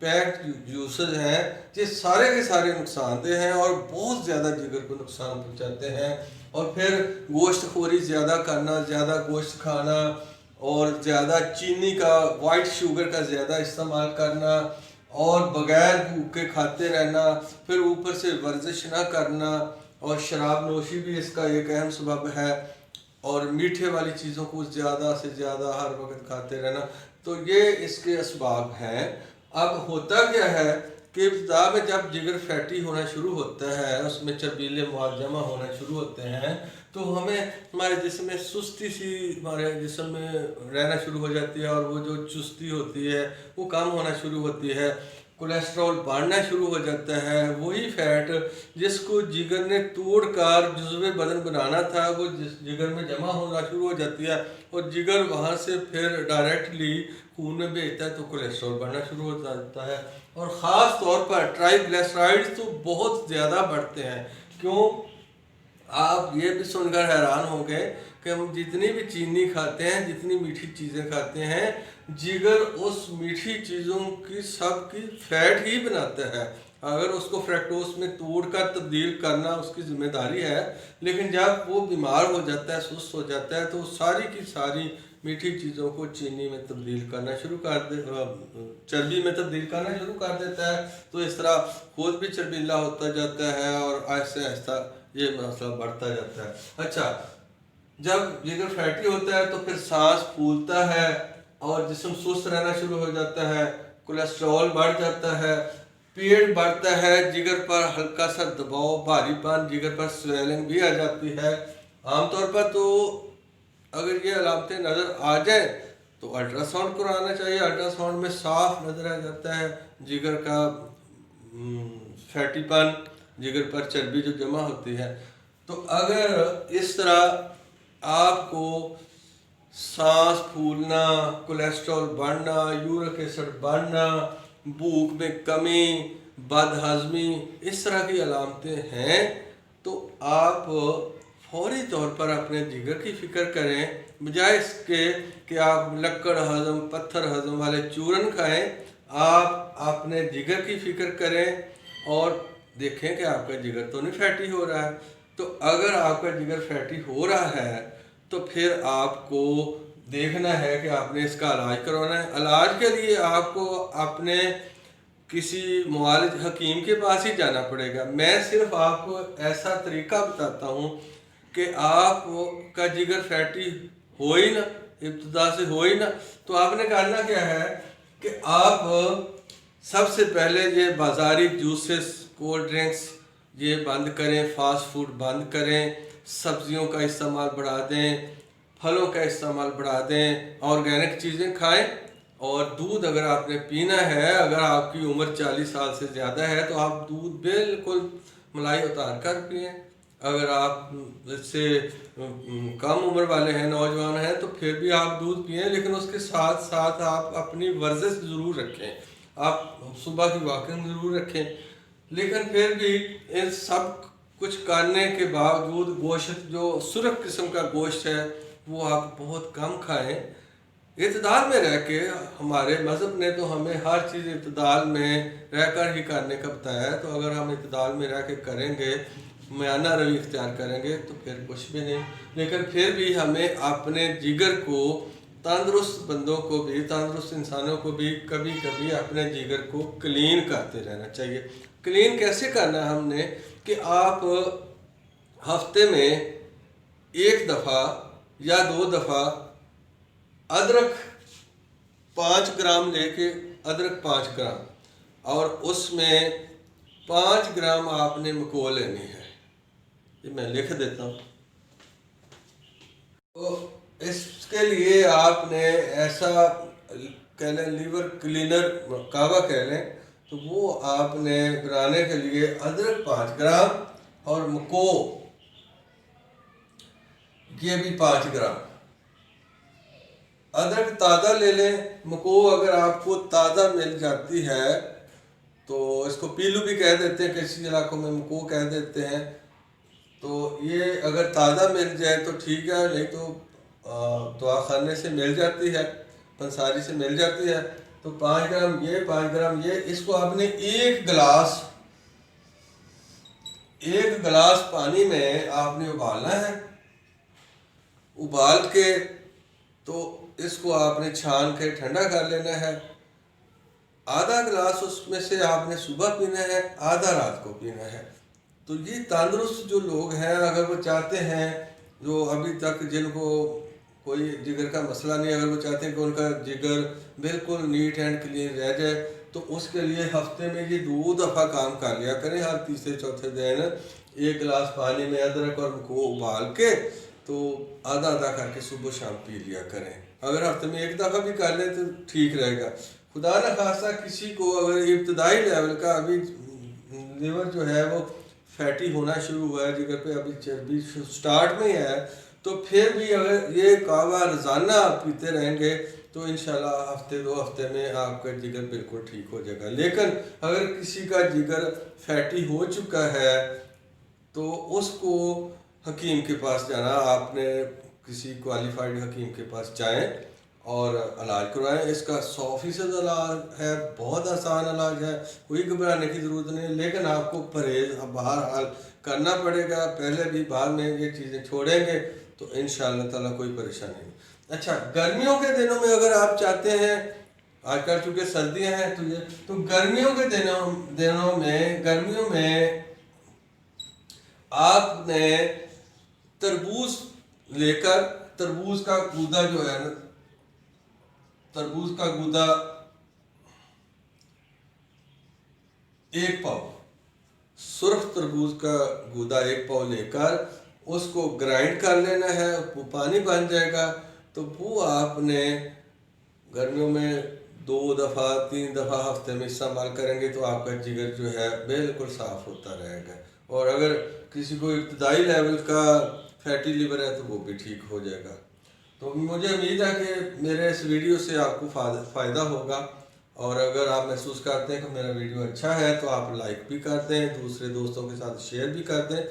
Packed juices ہیں، یہ سارے کے سارے نقصان دہ ہیں اور بہت زیادہ جگر کو نقصان پہنچاتے ہیں۔ اور پھر گوشت خوری زیادہ کرنا، زیادہ گوشت کھانا اور زیادہ چینی کا، وائٹ شوگر کا زیادہ استعمال کرنا اور بغیر بھوک کے کھاتے رہنا، پھر اوپر سے ورزش نہ کرنا، اور شراب نوشی بھی اس کا ایک اہم سبب ہے، اور میٹھے والی چیزوں کو زیادہ سے زیادہ ہر وقت کھاتے رہنا، تو یہ اس کے اسباب ہیں۔ اب ہوتا کیا ہے کہ ابتدا میں جب جگر فیٹی ہونا شروع ہوتا ہے، اس میں چربیلے مواد جمع ہونا شروع ہوتے ہیں، تو ہمیں ہمارے جسم میں سستی سی ہمارے جسم میں رہنا شروع ہو جاتی ہے، اور وہ جو چستی ہوتی ہے وہ کم ہونا شروع ہوتی ہے، کولیسٹرول بڑھنا شروع ہو جاتا ہے، وہی فیٹ جس کو جگر نے توڑ کر جزو بدن بنانا تھا وہ جگر میں جمع ہونا شروع ہو جاتی ہے، اور جگر وہاں سے پھر ڈائریکٹلی خون میں بھیجتا ہے، تو کولیسٹرول بڑھنا شروع ہو جاتا ہے، اور خاص طور پر ٹرائیگلیسرائڈز تو بہت زیادہ بڑھتے ہیں۔ کیوں؟ آپ یہ بھی سن کر حیران ہو گئے کہ ہم جتنی بھی چینی کھاتے ہیں، جتنی میٹھی چیزیں کھاتے ہیں، جگر اس میٹھی چیزوں کی سب کی فیٹ ہی بناتا ہے۔ اگر اس کو فریکٹوز میں توڑ کر تبدیل کرنا اس کی ذمہ داری ہے، لیکن جب وہ بیمار ہو جاتا ہے، سست ہو جاتا ہے، تو ساری کی ساری میٹھی چیزوں کو چینی میں تبدیل کرنا شروع کر چربی میں تبدیل کرنا شروع کر دیتا ہے، تو اس طرح خود بھی چربیلا ہوتا جاتا ہے اور آہستہ آہستہ یہ مسئلہ بڑھتا جاتا ہے۔ اچھا، جب جگر فیٹی ہوتا ہے تو پھر سانس پھولتا ہے اور جسم سست رہنا شروع ہو جاتا ہے، کولیسٹرول بڑھ جاتا ہے، پیٹ بڑھتا ہے، جگر پر ہلکا سا دباؤ، بھاری پن، جگر پر سویلنگ بھی آ جاتی ہے۔ عام طور پر تو اگر یہ علامتیں نظر آ جائیں تو الٹرا ساؤنڈ کرانا چاہیے۔ الٹرا ساؤنڈ میں صاف نظر آ جاتا ہے جگر کا فیٹی پن، جگر پر چربی جو جمع ہوتی ہے۔ تو اگر اس طرح آپ کو سانس پھولنا، کولیسٹرول بڑھنا، یورک ایسڈ بڑھنا، بھوک میں کمی، بد ہضمی، اس طرح کی علامتیں ہیں، تو آپ فوری طور پر اپنے جگر کی فکر کریں، بجائے اس کے کہ آپ لکڑ ہضم، پتھر ہضم والے چورن کھائیں۔ آپ اپنے جگر کی فکر کریں اور دیکھیں کہ آپ کا جگر تو نہیں فیٹی ہو رہا ہے۔ تو اگر آپ کا جگر فیٹی ہو رہا ہے تو پھر آپ کو دیکھنا ہے کہ آپ نے اس کا علاج کروانا ہے۔ علاج کے لیے آپ کو اپنے کسی معالج حکیم کے پاس ہی جانا پڑے گا۔ میں صرف آپ کو ایسا طریقہ بتاتا ہوں کہ آپ کا جگر فیٹی ہو ہی نہ، ابتدا سے ہو ہی نہ، تو آپ نے کرنا کیا ہے کہ آپ سب سے پہلے یہ بازاری جوسز، کولڈ ڈرنکس یہ بند کریں، فاسٹ فوڈ بند کریں، سبزیوں کا استعمال بڑھا دیں، پھلوں کا استعمال بڑھا دیں، آرگینک چیزیں کھائیں، اور دودھ اگر آپ نے پینا ہے، اگر آپ کی عمر 40 سال سے زیادہ ہے تو آپ دودھ بالکل ملائی اتار کر پئیں۔ اگر آپ اس سے کم عمر والے ہیں، نوجوان ہیں، تو پھر بھی آپ دودھ پئیں، لیکن اس کے ساتھ ساتھ آپ اپنی ورزش ضرور رکھیں، آپ صبح کی واکنگ ضرور رکھیں، لیکن پھر بھی ان سب کچھ کرنے کے باوجود گوشت جو سرخ قسم کا گوشت ہے وہ آپ بہت کم کھائیں، اعتدال میں رہ کے۔ ہمارے مذہب نے تو ہمیں ہر چیز اعتدال میں رہ کر ہی کرنے کا بتایا ہے، تو اگر ہم اعتدال میں رہ کے کریں گے، میانہ روی اختیار کریں گے، تو پھر کچھ بھی نہیں۔ لیکن پھر بھی ہمیں اپنے جگر کو، تندرست بندوں کو بھی، تندرست انسانوں کو بھی کبھی کبھی اپنے جگر کو کلین کرتے رہنا چاہیے۔ کلین کیسے کرنا ہے ہم نے کہ آپ ہفتے میں 1 دفعہ یا 2 دفعہ ادرک 5 گرام لے کے، ادرک 5 گرام، اور اس میں 5 گرام آپ نے مکو لینی ہے، یہ میں لکھ دیتا ہوں۔ تو اس کے لیے آپ نے ایسا کہہ لیں لیور کلینر کعبہ کہہ لیں، تو وہ آپ نے بنانے کے لیے ادرک 5 گرام اور مکو یہ بھی 5 گرام، ادرک تازہ لے لیں، مکو اگر آپ کو تازہ مل جاتی ہے تو اس کو پیلو بھی کہہ دیتے ہیں، کسی علاقوں میں مکو کہہ دیتے ہیں، تو یہ اگر تازہ مل جائے تو ٹھیک ہے، نہیں تو دعا خانے سے مل جاتی ہے، پنساری سے مل جاتی ہے، تو تو 5 گرام یہ 5 گرام یہ، اس کو آپ نے ایک گلاس پانی میں آپ نے ابالنا ہے. ابال کے تو اس کو آپ نے چھان کے ٹھنڈا کر لینا ہے. آدھا گلاس اس میں سے آپ نے صبح پینا ہے، آدھا رات کو پینا ہے. تو یہ تندرست جو لوگ ہیں، اگر وہ چاہتے ہیں، جو ابھی تک جن کو کوئی جگر کا مسئلہ نہیں، اگر وہ چاہتے ہیں کہ ان کا جگر بالکل نیٹ اینڈ کلین رہ جائے، تو اس کے لیے ہفتے میں یہ 2 دفعہ کام کر لیا کریں. ہر تیسرے چوتھے دن 1 گلاس پانی میں ادرک اور کو ابال کے تو آدھا آدھا کر کے صبح شام پی لیا کریں. اگر ہفتے میں 1 دفعہ بھی کر لیں تو ٹھیک رہے گا. خدا نہ خواستہ کسی کو اگر ابتدائی لیول کا ابھی لیور جو ہے وہ فیٹی ہونا شروع ہوا ہے، جگر پہ ابھی چربی سٹارٹ میں ہے، تو پھر بھی اگر یہ قہوہ روزانہ آپ پیتے رہیں گے تو انشاءاللہ ہفتے 2 ہفتے میں آپ کا جگر بالکل ٹھیک ہو جائے گا. لیکن اگر کسی کا جگر فیٹی ہو چکا ہے تو اس کو حکیم کے پاس جانا، آپ نے کسی کوالیفائڈ حکیم کے پاس جائیں اور علاج کروائیں. اس کا 100% علاج ہے، بہت آسان علاج ہے، کوئی گھبرانے کی ضرورت نہیں. لیکن آپ کو پرہیز بہرحال کرنا پڑے گا، پہلے بھی بعد میں یہ چیزیں چھوڑیں گے تو انشاءاللہ تعالیٰ کوئی پریشانی نہیں. اچھا، گرمیوں کے دنوں میں اگر آپ چاہتے ہیں، آج کل چونکہ سردیاں ہیں تو گرمیوں کے گرمیوں میں آپ نے تربوز لے کر، تربوز کا گودا جو ہے نا، تربوز کا گودا 1 پاؤ، سرخ تربوز کا گودا 1 پاؤ لے کر اس کو گرائنڈ کر لینا ہے. وہ پانی بن جائے گا تو وہ آپ نے گرمیوں میں 2 دفعہ 3 دفعہ ہفتے میں استعمال کریں گے تو آپ کا جگر جو ہے بالکل صاف ہوتا رہے گا. اور اگر کسی کو ابتدائی لیول کا فیٹی لیور ہے تو وہ بھی ٹھیک ہو جائے گا. تو مجھے امید ہے کہ میرے اس ویڈیو سے آپ کو فائدہ ہوگا، اور اگر آپ محسوس کرتے ہیں کہ میرا ویڈیو اچھا ہے تو آپ لائک بھی کر دیں، دوسرے دوستوں کے ساتھ شیئر بھی کر دیں،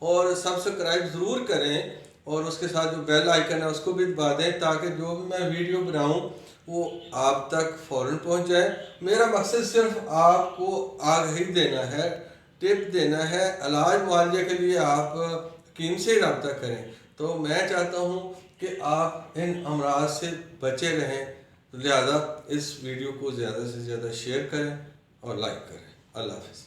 اور سبسکرائب ضرور کریں، اور اس کے ساتھ جو بیل آئیکن ہے اس کو بھی دبا دیں تاکہ جو بھی میں ویڈیو بناؤں وہ آپ تک فوراً پہنچ جائے. میرا مقصد صرف آپ کو آگاہی دینا ہے، ٹپ دینا ہے. علاج معالجے کے لیے آپ حکیم سے ہی رابطہ کریں. تو میں چاہتا ہوں کہ آپ ان امراض سے بچے رہیں، لہذا اس ویڈیو کو زیادہ سے زیادہ شیئر کریں اور لائک کریں. اللہ حافظ.